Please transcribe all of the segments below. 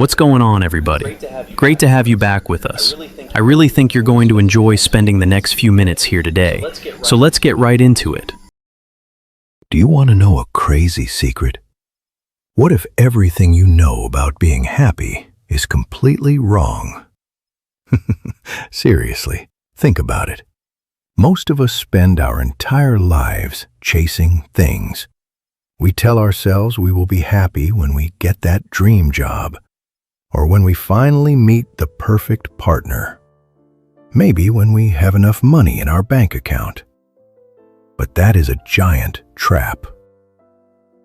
What's going on, everybody? Great to have you back with us. I really think you're going to enjoy spending the next few minutes here today. So let's get right into it. Do you want to know a crazy secret? What if everything you know about being happy is completely wrong? Seriously, think about it. Most of us spend our entire lives chasing things. We tell ourselves we will be happy when we get that dream job, or when we finally meet the perfect partner. Maybe when we have enough money in our bank account. But that is a giant trap.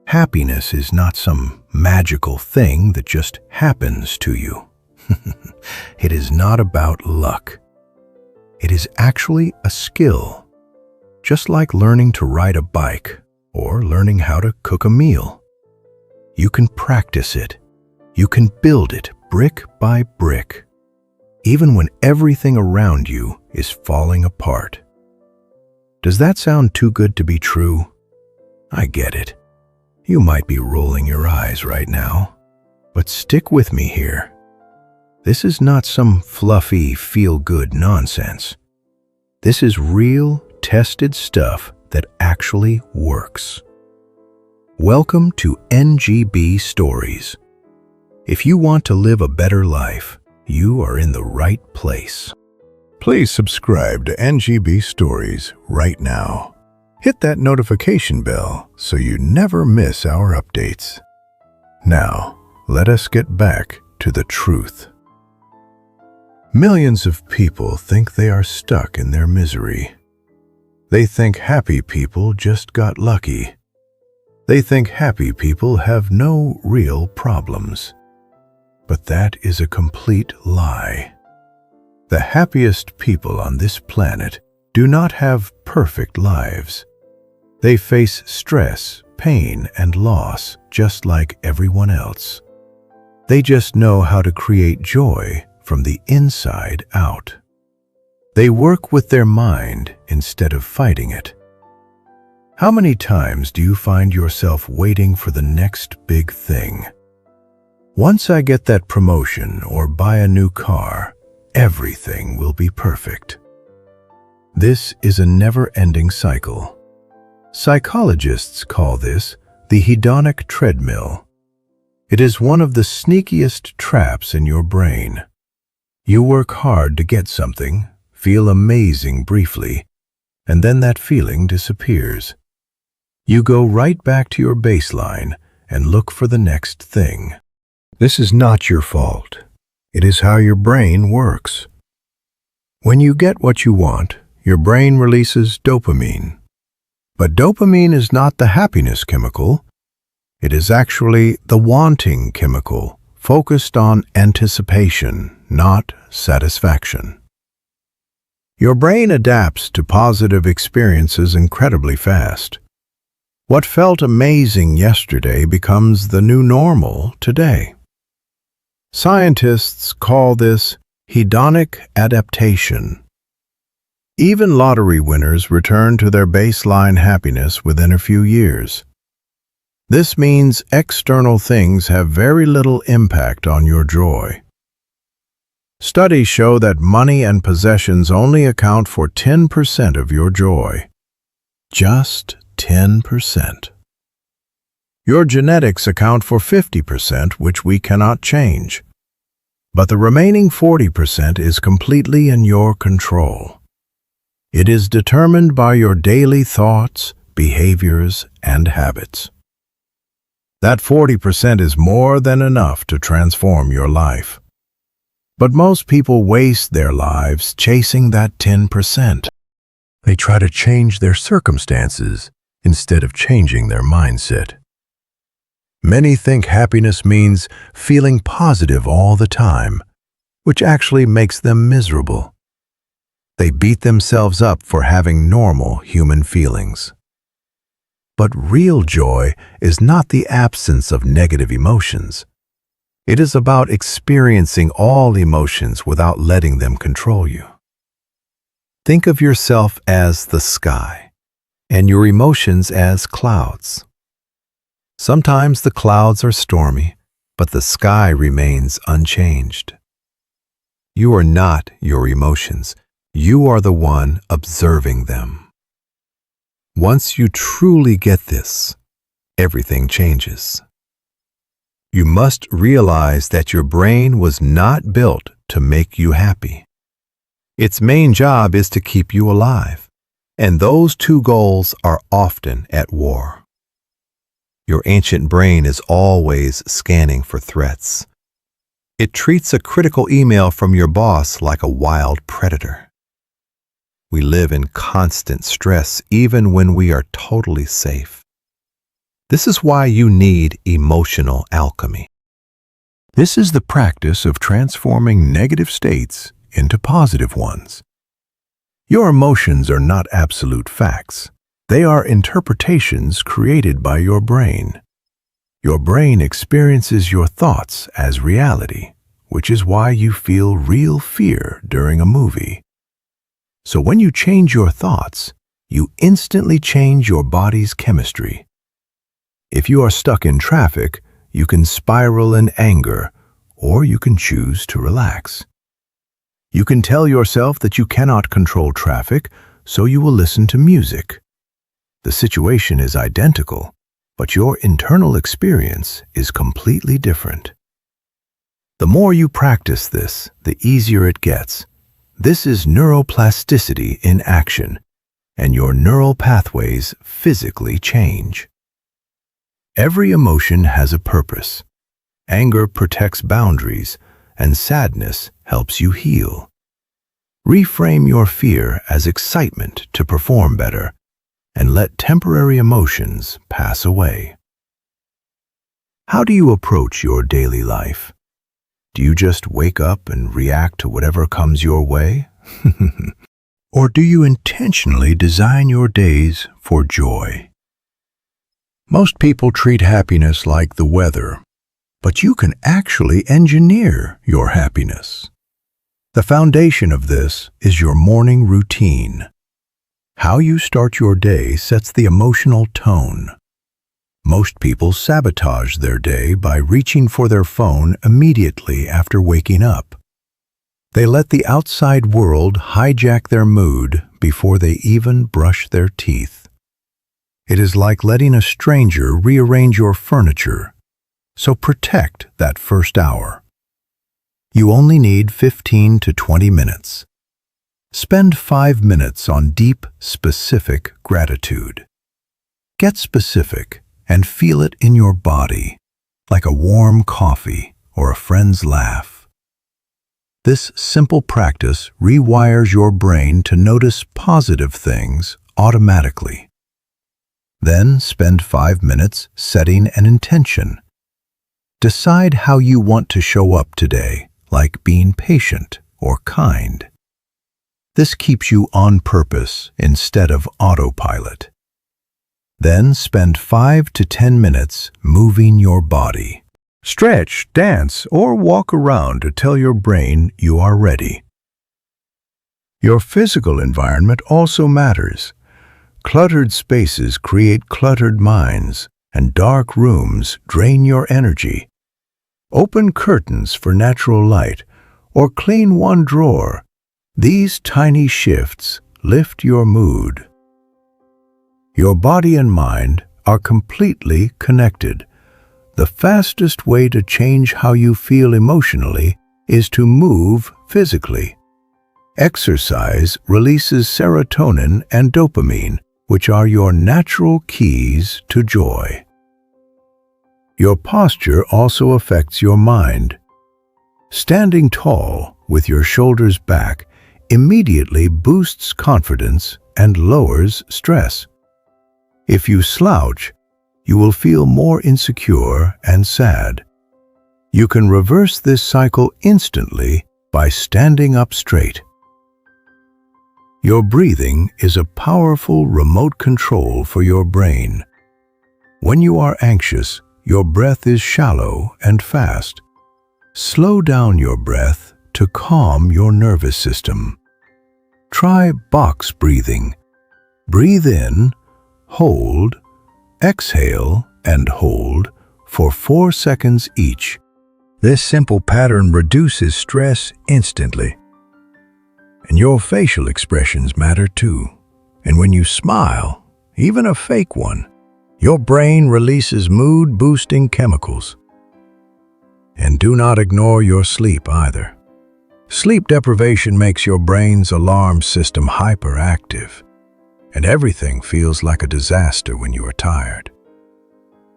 Happiness is not some magical thing that just happens to you. It is not about luck. It is actually a skill, just like learning to ride a bike or learning how to cook a meal. You can practice it. You can build it brick by brick, even when everything around you is falling apart. Does that sound too good to be true? I get it. You might be rolling your eyes right now, but stick with me here. This is not some fluffy, feel-good nonsense. This is real, tested stuff that actually works. Welcome to NGB Stories. If you want to live a better life, you are in the right place. Please subscribe to NGB Stories right now. Hit that notification bell so you never miss our updates. Now, let us get back to the truth. Millions of people think they are stuck in their misery. They think happy people just got lucky. They think happy people have no real problems. But that is a complete lie. The happiest people on this planet do not have perfect lives. They face stress, pain, and loss just like everyone else. They just know how to create joy from the inside out. They work with their mind instead of fighting it. How many times do you find yourself waiting for the next big thing? Once I get that promotion or buy a new car, everything will be perfect. This is a never-ending cycle. Psychologists call this the hedonic treadmill. It is one of the sneakiest traps in your brain. You work hard to get something, feel amazing briefly, and then that feeling disappears. You go right back to your baseline and look for the next thing. This is not your fault. It is how your brain works. When you get what you want, your brain releases dopamine. But dopamine is not the happiness chemical. It is actually the wanting chemical, focused on anticipation, not satisfaction. Your brain adapts to positive experiences incredibly fast. What felt amazing yesterday becomes the new normal today. Scientists call this hedonic adaptation. Even lottery winners return to their baseline happiness within a few years. This means external things have very little impact on your joy. Studies show that money and possessions only account for 10% of your joy. Just 10%. Your genetics account for 50%, which we cannot change. But the remaining 40% is completely in your control. It is determined by your daily thoughts, behaviors, and habits. That 40% is more than enough to transform your life. But most people waste their lives chasing that 10%. They try to change their circumstances instead of changing their mindset. Many think happiness means feeling positive all the time, which actually makes them miserable. They beat themselves up for having normal human feelings. But real joy is not the absence of negative emotions. It is about experiencing all emotions without letting them control you. Think of yourself as the sky, and your emotions as clouds. Sometimes the clouds are stormy, but the sky remains unchanged. You are not your emotions. You are the one observing them. Once you truly get this, everything changes. You must realize that your brain was not built to make you happy. Its main job is to keep you alive, and those two goals are often at war. Your ancient brain is always scanning for threats. It treats a critical email from your boss like a wild predator. We live in constant stress even when we are totally safe. This is why you need emotional alchemy. This is the practice of transforming negative states into positive ones. Your emotions are not absolute facts. They are interpretations created by your brain. Your brain experiences your thoughts as reality, which is why you feel real fear during a movie. So when you change your thoughts, you instantly change your body's chemistry. If you are stuck in traffic, you can spiral in anger, or you can choose to relax. You can tell yourself that you cannot control traffic, so you will listen to music. The situation is identical, but your internal experience is completely different. The more you practice this, the easier it gets. This is neuroplasticity in action, and your neural pathways physically change. Every emotion has a purpose. Anger protects boundaries, and sadness helps you heal. Reframe your fear as excitement to perform better, and let temporary emotions pass away. How do you approach your daily life? Do you just wake up and react to whatever comes your way? Or do you intentionally design your days for joy? Most people treat happiness like the weather, but you can actually engineer your happiness. The foundation of this is your morning routine. How you start your day sets the emotional tone. Most people sabotage their day by reaching for their phone immediately after waking up. They let the outside world hijack their mood before they even brush their teeth. It is like letting a stranger rearrange your furniture, so protect that first hour. You only need 15 to 20 minutes. Spend 5 minutes on deep, specific gratitude. Get specific and feel it in your body, like a warm coffee or a friend's laugh. This simple practice rewires your brain to notice positive things automatically. Then spend 5 minutes setting an intention. Decide how you want to show up today, like being patient or kind. This keeps you on purpose instead of autopilot. Then spend 5 to 10 minutes moving your body. Stretch, dance, or walk around to tell your brain you are ready. Your physical environment also matters. Cluttered spaces create cluttered minds, and dark rooms drain your energy. Open curtains for natural light, or clean one drawer. These tiny shifts lift your mood. Your body and mind are completely connected. The fastest way to change how you feel emotionally is to move physically. Exercise releases serotonin and dopamine, which are your natural keys to joy. Your posture also affects your mind. Standing tall with your shoulders back immediately boosts confidence and lowers stress. If you slouch, you will feel more insecure and sad. You can reverse this cycle instantly by standing up straight. Your breathing is a powerful remote control for your brain. When you are anxious, your breath is shallow and fast. Slow down your breath to calm your nervous system. Try box breathing. Breathe in, hold, exhale, and hold for 4 seconds each This simple pattern reduces stress instantly. And your facial expressions matter too. And when you smile, even a fake one, your brain releases mood-boosting chemicals. And do not ignore your sleep either. Sleep deprivation makes your brain's alarm system hyperactive, and everything feels like a disaster when you are tired.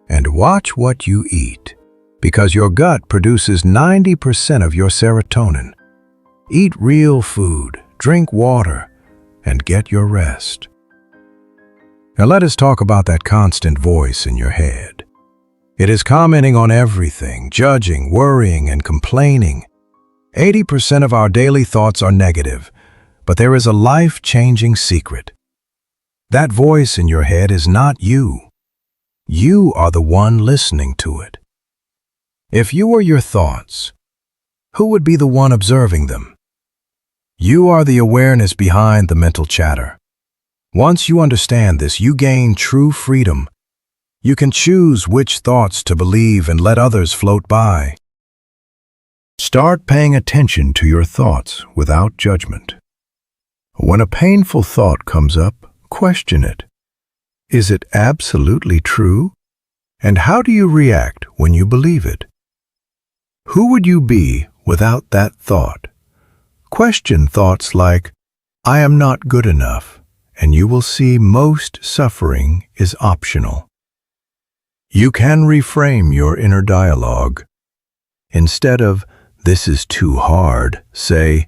And watch what you eat, because your gut produces 90% of your serotonin. Eat real food, drink water, and get your rest. Now let us talk about that constant voice in your head. It is commenting on everything, judging, worrying, and complaining. 80% of our daily thoughts are negative, but there is a life-changing secret. That voice in your head is not you. You are the one listening to it. If you were your thoughts, who would be the one observing them? You are the awareness behind the mental chatter. Once you understand this, you gain true freedom. You can choose which thoughts to believe and let others float by. Start paying attention to your thoughts without judgment. When a painful thought comes up, question it. Is it absolutely true? And how do you react when you believe it? Who would you be without that thought? Question thoughts like, I am not good enough, and you will see most suffering is optional. You can reframe your inner dialogue. Instead of, this is too hard, say,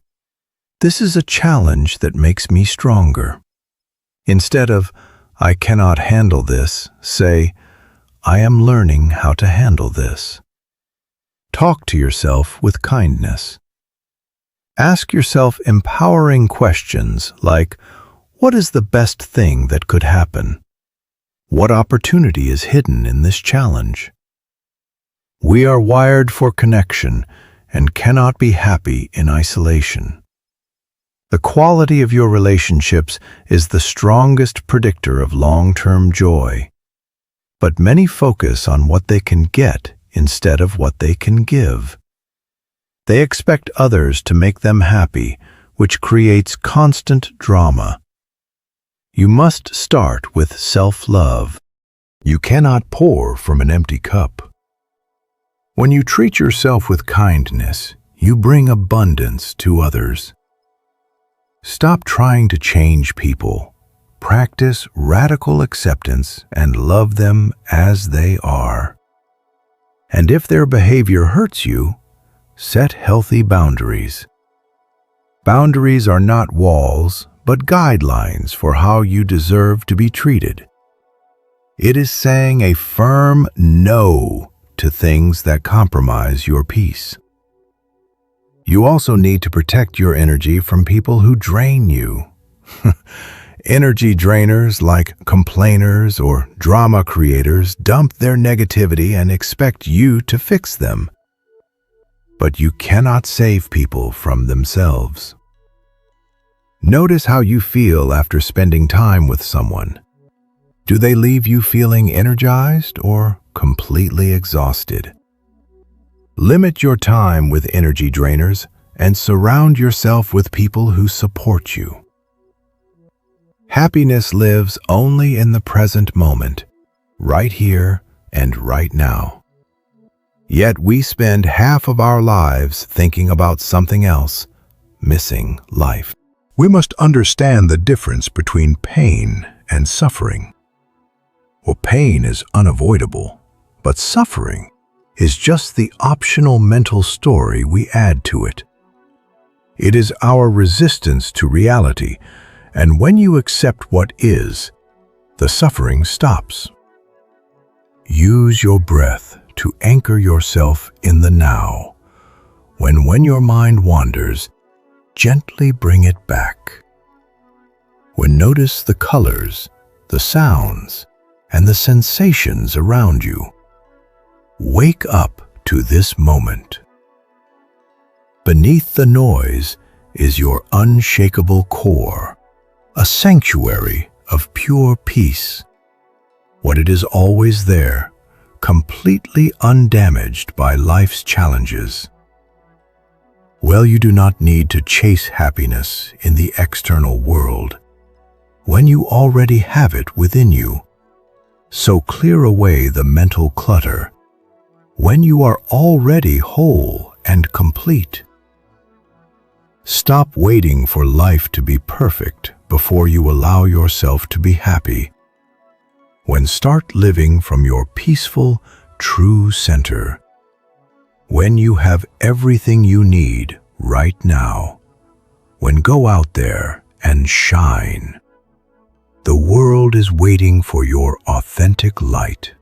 this is a challenge that makes me stronger. Instead of, I cannot handle this, say, I am learning how to handle this. Talk to yourself with kindness. Ask yourself empowering questions like, what is the best thing that could happen? What opportunity is hidden in this challenge? We are wired for connection and cannot be happy in isolation. The quality of your relationships is the strongest predictor of long-term joy. But many focus on what they can get instead of what they can give. They expect others to make them happy, which creates constant drama. You must start with self-love. You cannot pour from an empty cup. When you treat yourself with kindness, you bring abundance to others. Stop trying to change people. Practice radical acceptance and love them as they are. And if their behavior hurts you, set healthy boundaries. Boundaries are not walls, but guidelines for how you deserve to be treated. It is saying a firm no to things that compromise your peace. You also need to protect your energy from people who drain you. Energy drainers like complainers or drama creators dump their negativity and expect you to fix them. But you cannot save people from themselves. Notice how you feel after spending time with someone. Do they leave you feeling energized or completely exhausted? Limit your time with energy drainers and surround yourself with people who support you. Happiness lives only in the present moment, right here and right now. Yet we spend half of our lives thinking about something else, missing life. We must understand the difference between pain and suffering. Well, pain is unavoidable, but suffering is just the optional mental story we add to it. It is our resistance to reality, and when you accept what is, the suffering stops. Use your breath to anchor yourself in the now. When your mind wanders, gently bring it back. Notice the colors, the sounds, and the sensations around you. Wake up to this moment. Beneath the noise is your unshakable core, a sanctuary of pure peace. What it is always there, completely undamaged by life's challenges. Well, you do not need to chase happiness in the external world when you already have it within you. So clear away the mental clutter when you are already whole and complete. Stop waiting for life to be perfect before you allow yourself to be happy. When start living from your peaceful, true center. When you have everything you need right now. When go out there and shine. The world is waiting for your authentic light.